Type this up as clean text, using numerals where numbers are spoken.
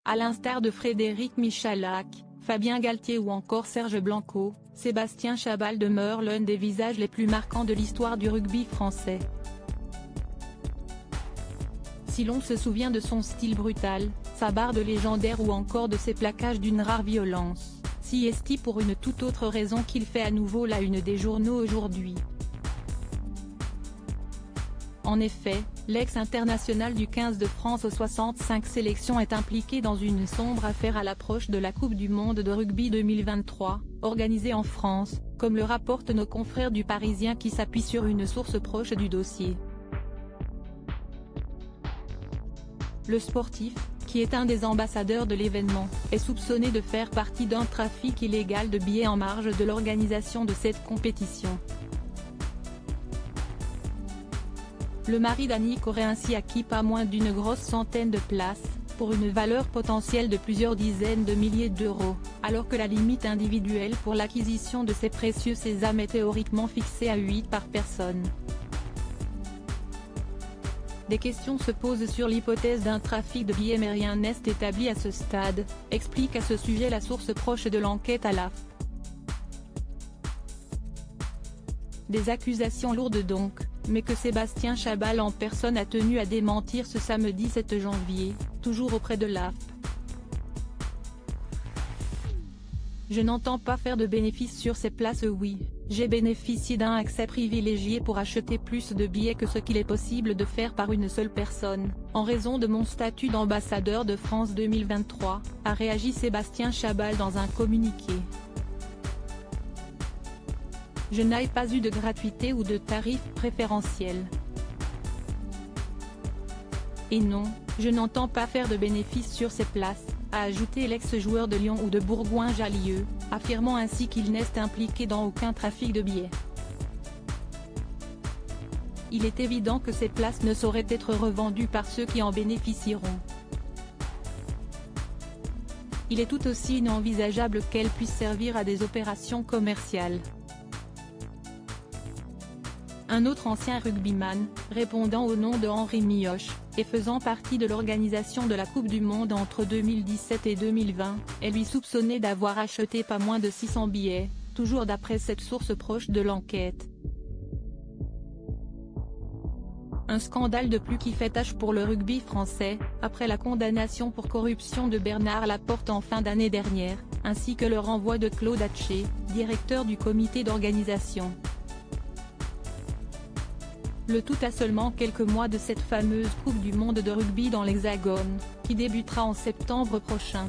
À l'instar de Frédéric Michalak, Fabien Galtier ou encore Serge Blanco, Sébastien Chabal demeure l'un des visages les plus marquants de l'histoire du rugby français. Si l'on se souvient de son style brutal, sa barbe légendaire ou encore de ses plaquages d'une rare violence, si est-il pour une toute autre raison qu'il fait à nouveau la une des journaux aujourd'hui. En effet, l'ex-international du 15 de France aux 65 sélections est impliqué dans une sombre affaire à l'approche de la Coupe du Monde de rugby 2023, organisée en France, comme le rapportent nos confrères du Parisien qui s'appuient sur une source proche du dossier. Le sportif, qui est un des ambassadeurs de l'événement, est soupçonné de faire partie d'un trafic illégal de billets en marge de l'organisation de cette compétition. Le mari d'Annick aurait ainsi acquis pas moins d'une grosse centaine de places, pour une valeur potentielle de plusieurs dizaines de milliers d'euros, alors que la limite individuelle pour l'acquisition de ces précieux sésames est théoriquement fixée à 8 par personne. Des questions se posent sur l'hypothèse d'un trafic de billets mais rien n'est établi à ce stade, explique à ce sujet la source proche de l'enquête à l'AFP. Des accusations lourdes donc, mais que Sébastien Chabal en personne a tenu à démentir ce samedi 7 janvier, toujours auprès de l'AFP. Je n'entends pas faire de bénéfices sur ces places. Oui, j'ai bénéficié d'un accès privilégié pour acheter plus de billets que ce qu'il est possible de faire par une seule personne, en raison de mon statut d'ambassadeur de France 2023, a réagi Sébastien Chabal dans un communiqué. Je n'ai pas eu de gratuité ou de tarif préférentiel. Et non, je n'entends pas faire de bénéfices sur ces places, a ajouté l'ex-joueur de Lyon ou de Bourgoin-Jallieu, affirmant ainsi qu'il n'est impliqué dans aucun trafic de billets. Il est évident que ces places ne sauraient être revendues par ceux qui en bénéficieront. Il est tout aussi inenvisageable qu'elles puissent servir à des opérations commerciales. Un autre ancien rugbyman, répondant au nom de Henri Mioche, et faisant partie de l'organisation de la Coupe du Monde entre 2017 et 2020, est lui soupçonné d'avoir acheté pas moins de 600 billets, toujours d'après cette source proche de l'enquête. Un scandale de plus qui fait tache pour le rugby français, après la condamnation pour corruption de Bernard Laporte en fin d'année dernière, ainsi que le renvoi de Claude Hatché, directeur du comité d'organisation. Le tout à seulement quelques mois de cette fameuse Coupe du Monde de rugby dans l'Hexagone, qui débutera en septembre prochain.